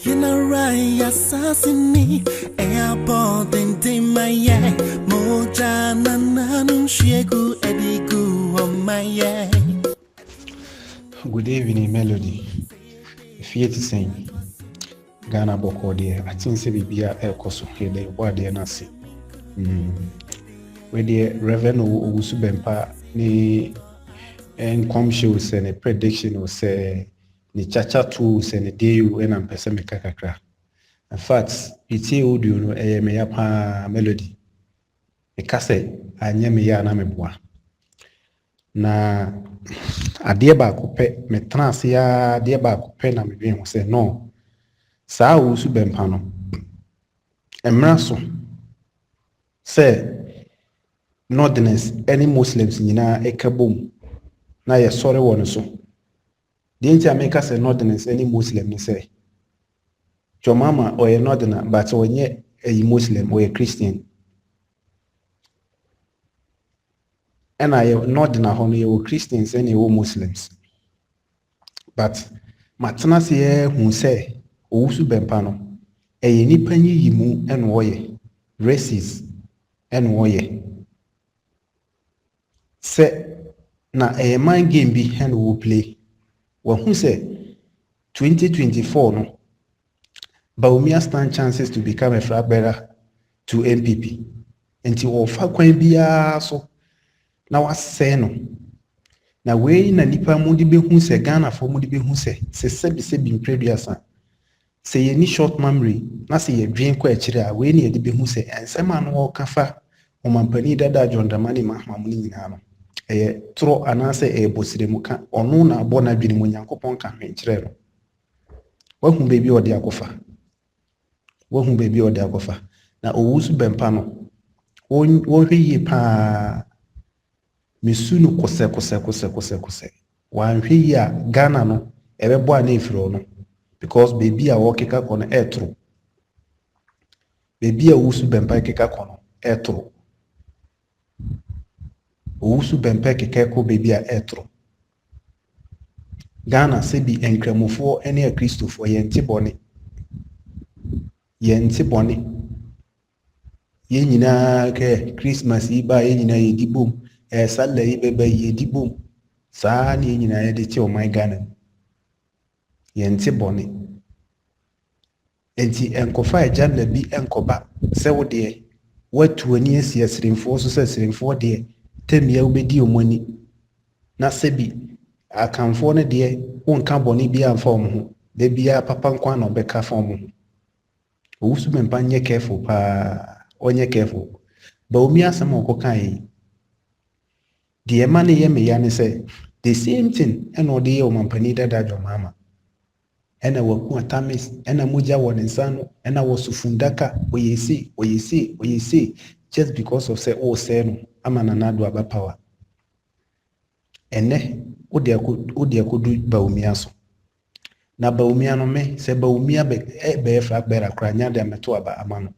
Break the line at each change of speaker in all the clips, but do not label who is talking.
Yinarai assassini airport in my moja nananum shegu edigu on my
Good evening, Melody. If you sing Ghana Boko dear, I think say be a koso here the what dear nasi. Where the revenue Usu Bempa ni and come shows and a prediction will say ni chacha tools and a day when I'm pesame kakra. In fact, it's audio no me yapa Melody. E kase anya me ya na me boa. Na adeɛ baako pɛ metena ase a adeɛ baako pɛ na medwen ho sɛ no saa Owusu Bɛmpa no mmara so sɛ Northerners ne Muslims nyinaa ɛka bom na yɛsɔre wɔ no so deɛ nti a meka sɛ Northerners ne Muslim ne sɛ Twɔmama ɔyɛ Northerner but ɔnyɛ ɛyi Muslim ɔyɛ Christian ɛna yɛ Northerner hɔ no yɛwɔ Christians ne yɛwɔ Muslims but matena ase hu sɛ Owusu Bɛmpa no ɛyɛ nipa nyiyi mu ɛna ɔyɛ racist ɛna ɔyɛ sɛ na ɛyɛ mind game bi ɛna wɔ play wɔhu sɛ 2024 no Bawumia stand chances to become a flag bearer to NPP nti ɔfa kwan biara so na wasɛe no na wei na nipa mu de behu sɛ Ghana fo mu de behu sɛ sɛbi mpredua sɛ yɛni short memory na sɛ yɛdwen kɔ akyire a wei ne yɛde behu sɛ nsɛm a no wɔka fa ɔmampani dada John Dramani Mahama mu nyinaa no ɛyɛ toro anaasɛ ɛyɛ bosire ka ɔno na abɔ na adwene mu Nyankopɔn ka hwenkyerɛ no wahu baabi ɔde akɔfa na Owusu Bɛmpa no wɔhwɛ yie paa mesu no kosɛ wanhwɛ yie a Ghana no ɛbɛbɔ a na efiri no because baby a wɔkeka kɔ no ɛtoro baby a Owusu Bɛmpa keka kɔ no ɛtoro Owusu Bɛmpa keka kɔ baby a ɛtoro Ghana sɛ bi enkramofoɔ ɛne akristofoɔ yɛnte bɔne yɛn nyinaa kɛ Christmas yi ba yɛn nyinaa yɛdi bom Sallah yi bɛba yɛdi bom saa ne yɛn nyinaa yɛde te ɔman Ghana yɛnte bɔne enti ɛnkɔfa agyanna bi ɛnkɔba sɛ wo deɛ watu ani asi asiremfoɔ so sɛ asiremfoɔ deɛ tamia wobɛdi ɔmo ani na sɛ bi akamfoɔ no deɛ wonka bɔne bi amfa ɔmo ho da biara papa nkwa na ɔbɛka fa ɔmo ho Owusu Bɛmpa nyɛ careful paa ɔnyɛ careful Bawumia asɛm a ɔkɔka yi deɛ ɛma ne yɛ meya ne sɛ the same thing ɛna ɔde yɛ ɔmampani dada John Mahama ɛna waku atamis ɛna mogya wɔ ne nsa no ɛna wɔso fundaka ɔyɛ sei just because of sɛ ɔsɛe no ama Nana-Addo aba power ɛnɛ wode akɔdu Bawumia so na Bawumia no me sɛ Bawumia bɛyɛ flag bearer koraa nya de ameto aba ama no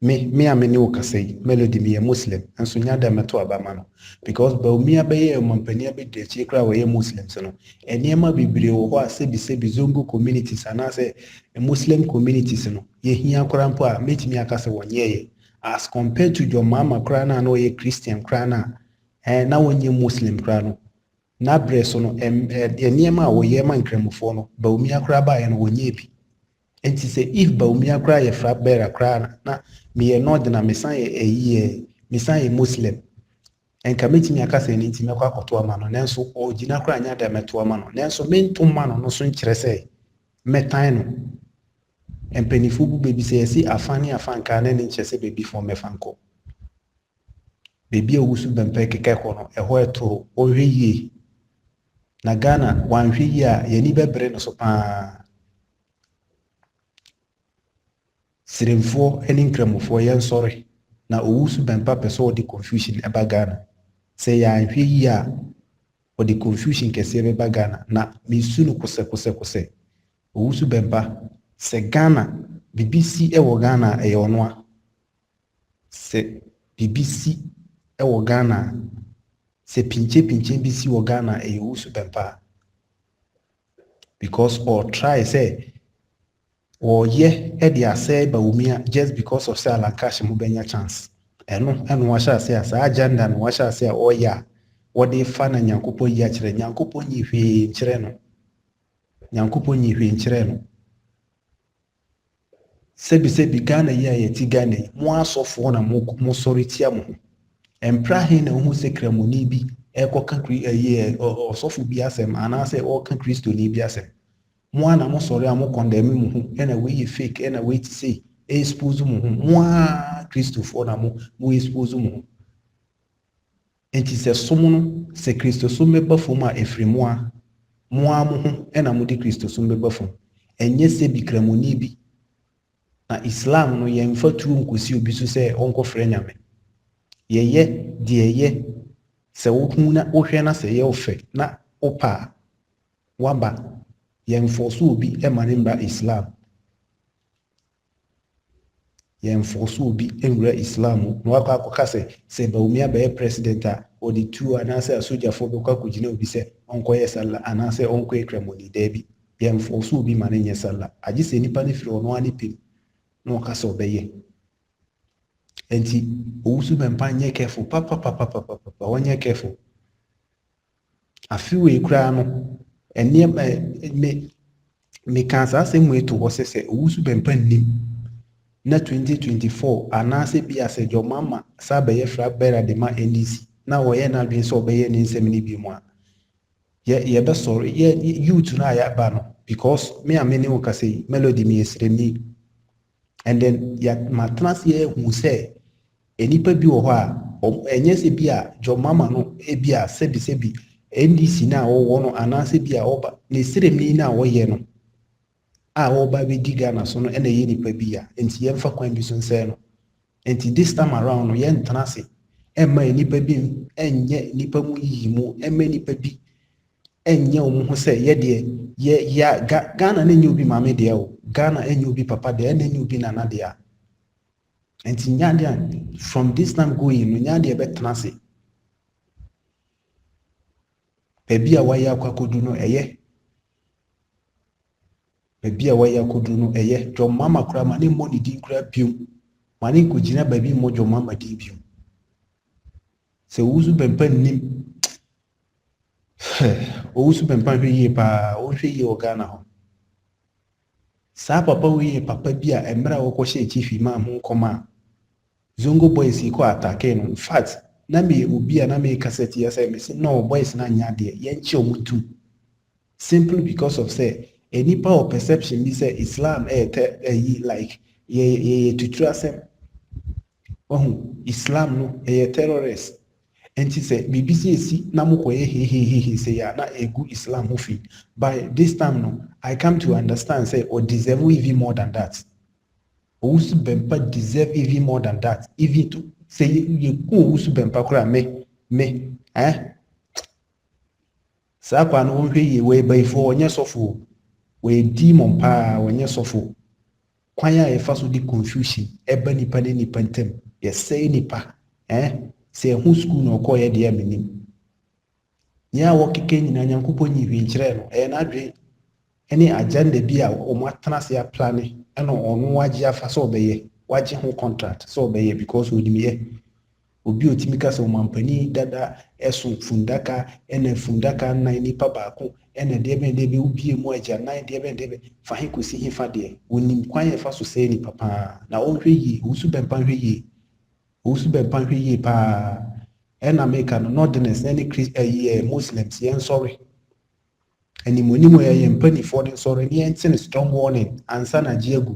me a me ne wo kasa yi Melody me yɛ Muslim nso nya de ameto aba ama no because Bawumia bɛyɛ ɔmampani abɛdi akyire koraa wɔyɛ Muslims no nneɛma bebree wɔ hɔ a sɛbi Zongo communities anaasɛ Muslim communities no yɛhia koraa mpo a metumi aka sɛ wɔnyɛɛ as compared to John Mahama koraa na ɔyɛ Christian koraa na wɔnyɛ Muslim koraa no na brɛ so no nneɛma a wɔyɛ ma nkramofoɔ no Bawumia koraa baeɛ no wɔnyɛ bi enti sɛ if Bawumia koraa yɛ flag bearer koraa na meyɛ Northerner mesan yɛ Muslim enka metimi aka sɛ ne ntimi akɔ akɔto ama no nanso ɔgyina koraa nya da meto ama no nanso mento ma no so nkyerɛ sɛ metan no empanifo bu bebi sɛ yɛsi afane afanka na ne nkyerɛ sɛ bebi fo mefanko bebi a Owusu Bɛmpa keka kɔ no ɛhɔ ɛtoro ɔhwɛ yie na Ghana wanhwɛ yie a yɛni bɛbrɛ no so paa siremfoɔ ne nkramofoɔ yɛnsɔre na Owusu Bɛmpa pɛ sɛ ɔde confusion ɛba Ghana sɛ yɛanhwɛ yie a ɔde confusion kɛseɛ bɛba Ghana na mesu no kosɛ Owusu Bɛmpa sɛ Ghana BBC ɛwɔ Ghana ɛyɛ ɔno a sɛ BBC ɛwɔ Ghana sɛ pinche bi si wɔ Ghana ɛyɛ Owusu Bɛmpa because or try say wɔyɛ de asɛe Bawumia just because of say Alan Cash mu bɛnya chance ɛno wahyɛ ase a saa agenda no wahyɛ ase a ɔyɛ a wɔde fa na Nyankopɔn yi akyerɛ Nyankopɔn yi hwee nkyerɛ no Nyankopɔn yi hwee nkyerɛ no sɛbi Ghana yi a yɛti Ghana yi mo asɔfoɔ na mo sɔre tia mo ho ɛmpra he na wohu sɛ kramoni bi ɛkɔka ɔsɔfo bi asɛm anaasɛ ɔka kristoni bi asɛm mo ana mo sɔre a mo kɔndɛme mo ho ɛna wɔyɛ fake ɛna wɔyɛ ti sɛ expose mo ho mo a kristofoɔ na mo expose mo ho enti sɛ som no sɛ kristo som bɛba fam a ɛfiri mo a mo ho ɛna mo de kristo som bɛba fam ɛnyɛ sɛ bi kramoni bi na Islam no yɛmfa tuo nkosi obi so sɛ ɔnkɔfrɛ nyame yɛyɛ deɛ yɛ sɛ wohu na wohwɛ na sɛ yɛ ɔfɛ na wopa waba yɛmfɔso obi ɛma ne mbra Islam yɛmfɔso obi ɛmra Islam na wakɔ akɔka sɛ Bawumia bɛyɛ president a ɔde tuo anaasɛ asogyafoɔ bɛkɔ akɔgyina obi sɛ ɔnkɔyɛ sala anaasɛ ɔnkɔyɛ kramoni daabi yɛmfɔso obi ma ne nyɛ sala agye sɛ nipa ne firi ɔno ane pem na ɔka sɛ ɔbɛyɛ enti owusu bɛmpa nyɛ careful papa wɔnyɛ careful afiwe kura no ɛnneɛma meka saa asɛm eto hɔ sɛ owusu bɛmpa nnim na 2024 anaasɛ bi asɛ Jomama saa bɛyɛ fra bɛra de ma NDC na wɔyɛ n'adwene sɛ ɔbɛyɛ ne nsɛm ne bi mu a yɛbɛsɔre youth no a yɛaba no because me a me ne wo kasa yi Melody me yɛsrɛni and then matena se yɛhu sɛ enipa bi wɔ hɔ a ɛnyɛ sɛ bi a Jomama no ebi a sɛbi NDC na wɔwɔ no anaasɛ bi a ɔba ne srɛni na wɔyɛ no a ɔba bɛdi Ghana so no ɛna yɛ nipa bi a enti yɛmfa kwan bi so nsɛe no enti this time around no yɛntena se ɛmma nipa bi ɛnyɛ nipa mu yiyi mu ɛmma nipa bi ɛnyɛ wo ho sɛ yɛdeɛ Ghana na nyɛ obi maame deɛ o Ghana ɛnyɛ obi papa deɛ ɛna nyɛ obi nana deɛ enti nyadeɛ from this time going no nyadeɛ bɛtena se baabi a wɔayɛ akɔdu no ɛyɛ baabi a wɔayɛ akɔdu no ɛyɛ Jomama kora ma ne mmɔ ne din kora biom ma ne nkɔgyina baabi mmɔ Jomama din biom sɛ owusu bɛmpa nnim owusu bɛmpa hwɛ yie paa ɔhwɛ yie wɔ Ghana hɔ saa papa wɔ yie papa bi a mmerɛ a wɔkɔhyɛ chief imam ho nkɔma a Zongo boys yi kɔ atake no in fact na me obi a na me cassette yɛ sɛ me sɛ no boys na nya deɛ yɛnkyɛ ɔmo tu simply because of say enipa or perception bi sɛ Islam like ye tutu asɛm Islam no terrorist enti sɛ bibi esi na mokɔyɛ he sɛ ya na egu Islam ho fi by this time no I come to understand say or deserve even more than that owusu bɛmpa deserve even more than that even to say you go owusu bɛmpa kora me saa kwa no wɔhwɛ yie wɔ bɛyifo ɔnyɛ sɔfo wɔ demon pa ɔnyɛ sɔfo kwan a yɛfa so di confusion ɛba nipa ne nipa ntem yɛsɛe nipa sɛ ɛho school na ɔkɔɔyɛ deɛ menim nyɛ a wɔkeka nyina Nyankopɔn nyi hwee nkyerɛ no ɛyɛ n'adwene ɛne agenda bi a ɔmo atena se aplane ɛna ɔno wagye afa sɛ ɔbɛyɛ wagye ho contract sɛ ɔbɛyɛ because ɔnimyɛ obi otimi ka sɛ ɔmampani dada ɛso fundaka ɛna fundaka nan nipa baako ɛna deɛ bɛn ubie mu agya nan deɛ bɛn fa he kosi he fa deɛ onim kwan yɛ fa so sɛ nipa paa na ɔnhwɛ yie owusu bɛmpa hwɛ yie paa ɛna America no Northerners ɛne Muslims yɛn sɔre animonimu yɛ mpanifoɔ ne sɔre ne yɛn ne strong warning ansa na gye agu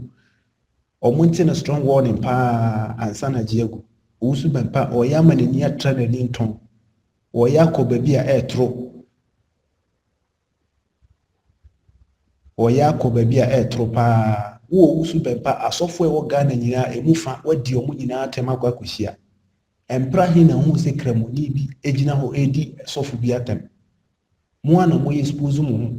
ɔmo nte ne strong warning paa ansa na gye agu owusu bɛmpa ɔyɛ ama n'ani atra n'ani ntɔn ɔyɛ akɔ baabi a ɛɛtoro paa wo owusu bɛmpa asɔfo ɛwɔ Ghana nyinaa emu fa wadi ɔmo nyinaa atɛm akɔ akɔhyia ɛmpra he na ho sɛ kramoni bi egyina hɔ edi sɔfo bi atɛm mo ana mo yɛ expose mo ho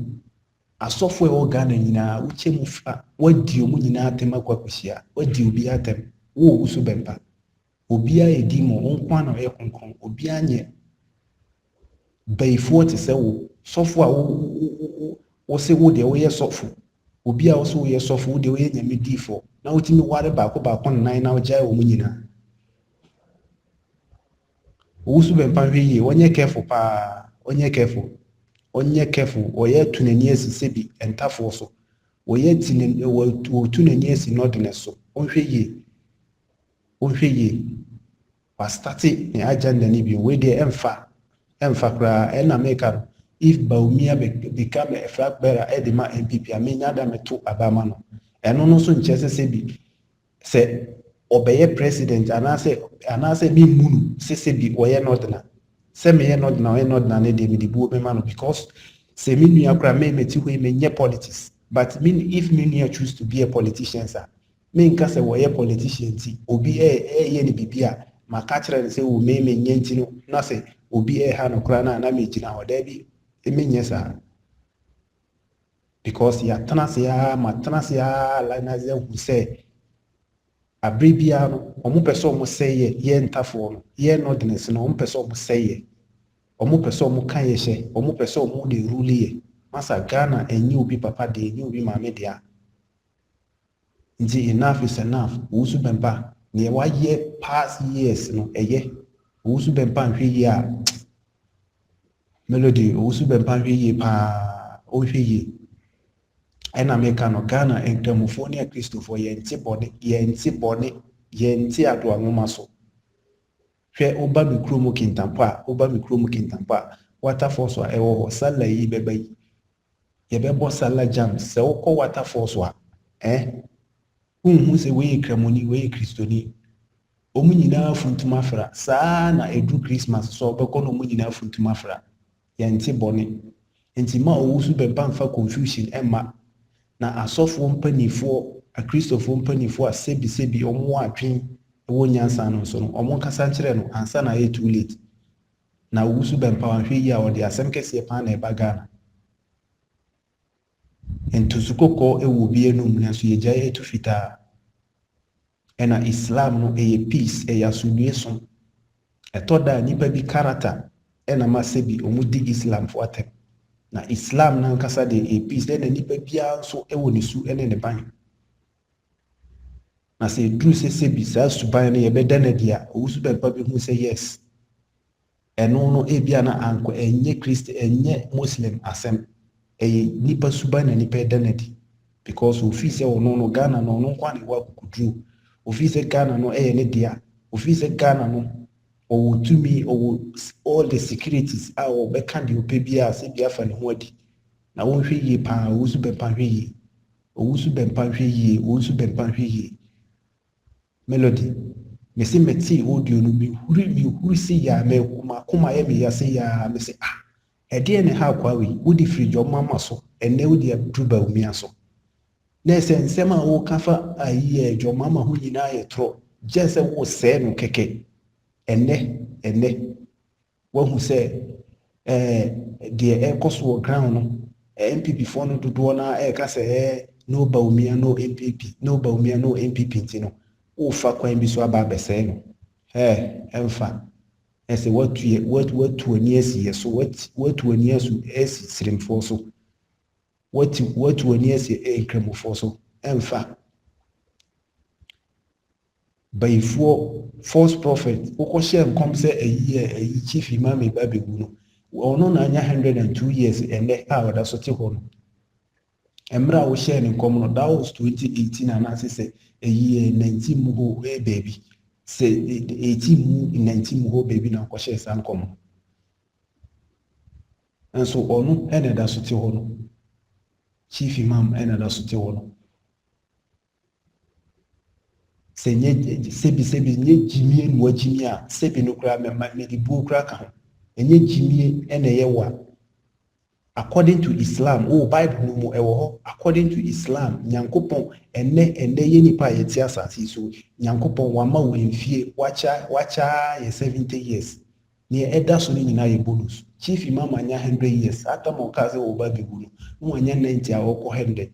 asɔfo ɛwɔ Ghana nyinaa wokyɛ mu fa wadi ɔmo nyinaa atɛm akɔ akɔhyia wadi obi atɛm wo owusu bɛmpa obi a edi mo nkwa na ɔyɛ konkon obi anyɛ bɛyifoɔ te sɛ wo sɔfo a wo se wo deɛ woyɛ sɔfo obi a also woyɛ sɔfo wode woyɛ nyame diifo na wotumi ware baako nan na wogyae wɔ mu nyinaa owusu bɛmpa hwɛ yie ɔnyɛ careful paa ɔnyɛ careful ɔyɛ tu n'ani asi sɛ bi ɛntafoɔ so wɔtu n'ani asi nɔdene so ɔnhwɛ yie wastate ne agenda ne bi wei deɛ ɛmfa koraa ɛna meka no if Bawumia become a flag bearer ɛde ma MPP amenya da meto abama no ɛno no so nkyɛ sɛ bi sɛ ɔbɛyɛ president anaasɛ mi munu sɛ bi ɔyɛ nɔdena sɛ meyɛ nɔdena ɔyɛ nɔdena ne deɛ mede buo bɛma no because sɛ me nua koraa mɛmɛti hɔ yi menyɛ politics but if me nua choose to be a politician sa menka sɛ wɔyɛ politician ti obi ɛyɛ ne bibi a maka kyerɛ no sɛ wo menyɛ nti no na sɛ obi ɛha no koraa na megyina hɔ daa bi menyɛ saa because yɛatena se a lanaze ahu sɛ abere biara no ɔmo pɛ sɛ ɔmo sɛyɛ yɛ ntafoɔ no yɛ nɔdenese no ɔmo pɛ sɛ ɔmo sɛyɛ ɔmo pɛ sɛ ɔmo ka yɛ hyɛ ɔmo pɛ sɛ ɔmo de rule yɛ masa Ghana ɛnyɛ obi papa de ɛnyɛ obi maame de a nti enough is enough owusu bɛmpa nea wayɛ past years no ɛyɛ owusu bɛmpa nhwɛ yie a Melody owusu bɛmpa nhwɛ yie paa ɔnhwɛ yie ɛna meka no Ghana nkramofoɔ ne akristofoɔ yɛnte adoa nwoma so hwɛ woba me kurom kintampo a waterfall so a ɛwɔ hɔ sala yi bɛba yi yɛbɛbɔ sala jam sɛ wokɔ waterfall so a wonhu sɛ wɔyɛ kramoni wɔyɛ kristoni ɔmu nyinaa funtum afra saa na ɛdu Christmas so ɔbɛkɔ no ɔmu nyinaa funtum afra yɛnte bɔne nti ma owusu bɛmpa mfa confusion ɛma na asɔfoɔ mpanifoɔ akristofoɔ mpanifoɔ a sebi ɔmo adwen ɛwɔ nyansa no so no ɔmo nkasa nkyerɛ no ansa na ɛyɛ too late na owusu bɛmpa wanhwɛ yi a ɔde asɛm kɛseɛ paa na ɛba Ghana ntosu kɔkɔɔ ɛwɔ bi anum na so yɛgyae ɛtu fitaa ɛna Islam no ɛyɛ peace ɛyɛ asomdwie so ɛtɔ da nipa bi character ɛna ma sɛ bi ɔmo di Islam fo atɛm na Islam na nkasa de ɛyɛ peace ɛna nipa biara nso ɛwɔ ne su ɛne ne ban na sɛ ɛduru sɛ bi saa suban no yɛbɛda no adi a owusu bɛmpa bi hu sɛ yes ɛno no ebia na ankɔ ɛnyɛ Christ ɛnyɛ Muslim asɛm ɛyɛ nipa suban na nipa ɛda no adi because ofi sɛ ɔno no Ghana no ɔno nkwa ne wɔ akukuduro ofi sɛ Ghana no ɛyɛ ne dea ofi sɛ Ghana no ɔwɔ tumi ɔwɔ all the securities a ɔbɛka deɛ ɔpɛ biara sɛ bi afa ne ho adi na wɔnhwɛ yie paa owusu bɛmpa hwɛ yie Melody mesi meti audio no mihuri si ya me kuma ya me ya se ya me se ɛdeɛ ne ha kwa wi wodi fridge ɔmama so ɛnɛ wodi aduru Bawumia so na ɛsɛ nsɛm a wo kafa ayi ɛdwɔmama ho nyinaa yɛ toro gye sɛ wo sɛɛ no kɛkɛ ɛnɛ wahu sɛ deɛ ɛkɔ so wɔ ground no MPP foɔ no dodoɔ na ɛka sɛ no Bawumia no MPP nti no wofa kwan bi so aba abɛsɛe no ɛmfa ɛsɛ watu ani asi yɛ so watu ani asi sirimfoɔ so watu ani asi nkramofoɔ so ɛmfa bayifoɔ false prophet wokɔhyɛ nkɔm sɛ ɛyi chief imam ba bɛgu no ɔno na anya 102 years ɛnɛ a ɔda so te hɔ no mmerɛ a wohyɛ ne nkɔm no that was 2018 anaasɛ sɛ ɛyi 19 mu hɔ baabi sɛ 18 mu 19 mu hɔ baabi na ɔkɔhyɛ saa nkɔm no nso ɔno ɛna ɛda so te hɔ no chief imam ɛna ɛda so te hɔ no sɛ nyɛ sebi nyɛ gyimie no wagyimie a sebi no koraa mɛde buo koraa ka ho ɛnyɛ gyimie ɛna ɛyɛ wa according to Islam Bible no mu ɛwɔ hɔ according to Islam Nyankopɔn ɛnɛ yɛ nipa a yɛte asase so Nyankopɔn wama wo mfie wacha yɛ 70 years ne ɛda so no nyinaa yɛ bonus chief imam anya 100 years atam ɔka sɛ wo ba bɛgu no anya 90 a ɔkɔ 100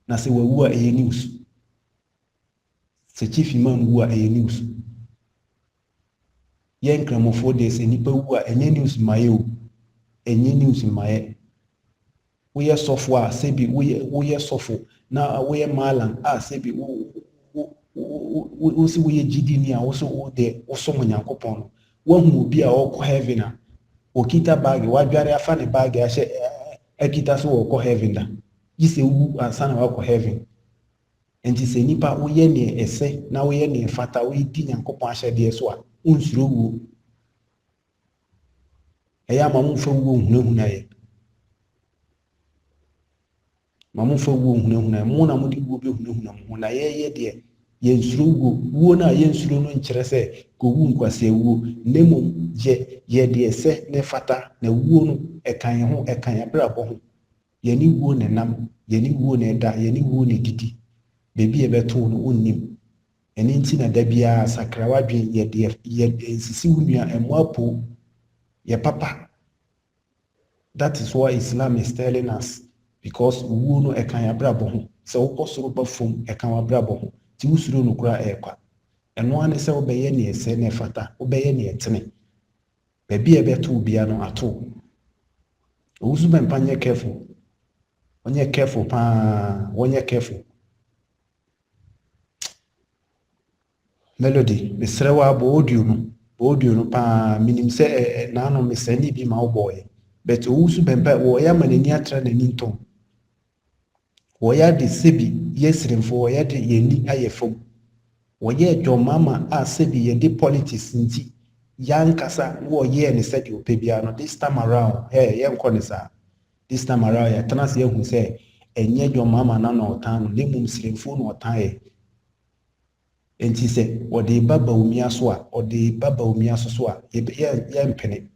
na sɛ wawu a ɛyɛ news sɛ chief imam wu a ɛyɛ news yɛn nkramofoɔ deɛ sɛ nipa wu a ɛnyɛ news mmayɛ o ɛnyɛ news mmayɛ woyɛ sɔfo a sɛbi woyɛ sɔfo na woyɛ malam a sɛ bi wo si woyɛ gyidi ni a wo so wo de wo som Onyankopɔn no wahu obi a ɔkɔ heaven a okita bag wadware afa ne bag ahyɛ akita so wɔkɔ heaven da gye sɛ wu ansa na wakɔ heaven nti sɛ nipa woyɛ ne ɛsɛ na woyɛ ne fata woyɛdi Nyankopɔn ahyɛdeɛ so a wonsuro wuo ɛyɛ ama momfa wuo nhunahuna yɛ ma momfa wuo nhunahuna mo na mode wuo bɛhunahuna mo ho na yɛyɛ deɛ yɛnsuro wuo no a yɛnsuro no nkyerɛ sɛ kɔwu nkwasea wuo na mmom yɛdeɛ sɛ ne fata na wuo no ɛkan ho ɛkan abrabɔ ho yɛne wuo ne nam yɛne wuo ne ɛda yɛne wuo ne didi beebi yɛbɛtoo no wonnim ɛne nti na da biara sakrawa dwen yɛde nsisi wo nua ɛmoa po yɛ papa. That is what Islam is telling us, because wuo no ɛkan abrabɔ ho sɛ wokɔ soro ba fam ɛkan abrabɔ ho ti wusuro no kura ɛkwa ɛno ane sɛ wobɛyɛ ne ɛsɛ ne fata wobɛyɛ ne ɛtene baabi yɛbɛtoo bia no ato owusu bɛmpa nyɛ careful ɔnyɛ careful paa wɔnyɛ careful. Melody mesrɛ wo abɔ audio no paa minim sɛ naano mesɛne bi ma wobɔɔyɛ but owusu bɛmpa wɔyɛ ama n'ani atra n'ani ntɔm wɔyɛ de sɛbi yɛ siremfo wɔyɛ de yɛni ayɛ fam wɔyɛ dwɔmama a sɛbi yɛde politics nti yankasa wɔyɛ ne sɛde opɛ bia no this time around yɛnkɔ ne saa this time around yɛtena sɛ yɛhu sɛ ɛnyɛ dwɔmama na ɔtan no ne mmom siremfo na ɔtan yɛ enti sɛ ɔde ba Bawumia so a ɔde ba Bawumia so a yɛmpene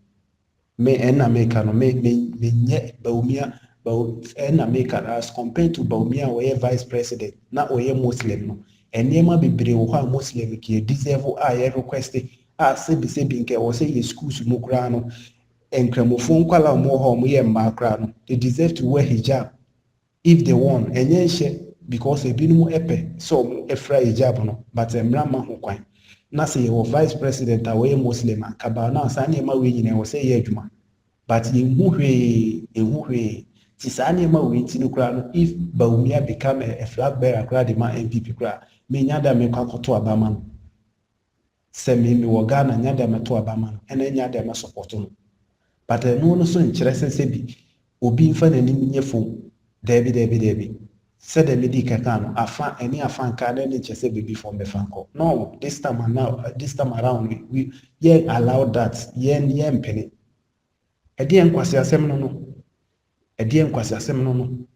me ɛna meka no me nyɛ Bawumia ɛna meka as compared to Bawumia wɔyɛ vice president na ɔyɛ Muslim no ɛnneɛma bebree wɔ hɔ a Muslim kɛ deserve a yɛ request a sɛbi nkɛ wɔ sɛ yɛ schools mu koraa no nkramofo nkwala mo hɔ mo yɛ mmaa koraa no they deserve to wear hijab if they want ɛnyɛ nhyɛ because ebinom ɛpɛ sɛ ɔmo ɛfra hijab no but mmra ma ho kwan na sɛ yɛwɔ vice president a wɔyɛ Muslim a kabaa na saa nneɛma wei nyinaa wɔ sɛ yɛ adwuma but yɛnhu hwee ti saa nneɛma wei nti no koraa no if Bawumia become a flag bearer koraa de ma NPP koraa menya da mekɔ akɔto abama no sɛ me wɔ Ghana nya da mɛto abama no ɛna nya da mɛ support no but ɛno no so nkyerɛ sɛ bi obi mfa n'anim nyɛ fom daabi sɛde medi kaka no afa nka na ne nkyɛ sɛ baby from befanko no this time around we allow that mpene ɛdeɛ nkwasi asɛm no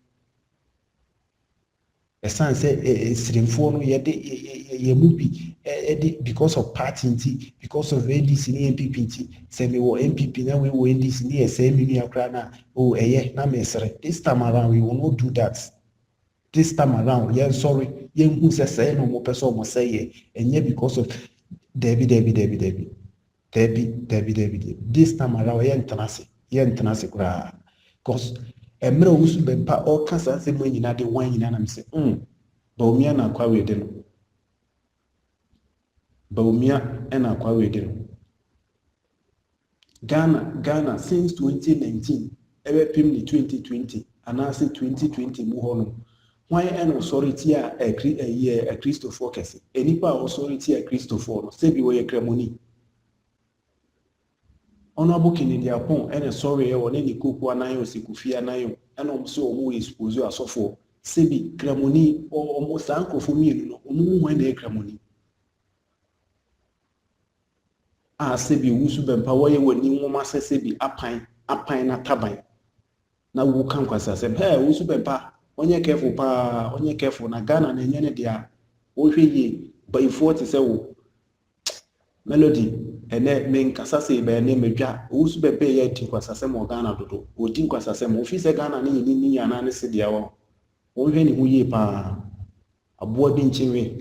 ɛsan sɛ siremfoɔ no yɛde mu bi ɛde because of party nti because of NDC ne NPP nti sɛ me wɔ NPP na we wɔ NDC ne yɛ sɛ me nua koraa na ɛyɛ na mesere this time around we will not do that. This time around, sorry, who says no more person must say and because of Debbie. This time around, yen tenasi gra. Cause a mirror who's been pa all kinds of things when you not the wine in and say, Bawumia na kwa we deno. Bawumia and kwa we deno. Ghana since 2019, ever pimni 2020, and I say 2020 muhono. Why an authority a Christopher Kesi? Any power authority a Christopher, say be way a cremoni. Honorable Kennedy upon any sorry or any cocoa nayo, Sikufia nayo, and also who is Puzo as so for. Say be cremoni or almost uncle for me, no when they cremoni. Say be Wusu power when you must say be a pine at tabine. Now who come because I said, hey, Wusu onye careful na Ghana na enye ne dia wo hweye bayifo te se wo Melody ene me nkasa se be ne medwa wo su bebe ye tinkwasase mo Ghana dodo wo tinkwasase mo fi se Ghana ne ni yana ne se dia wo hwe ne hu ye pa aboa bi nchewe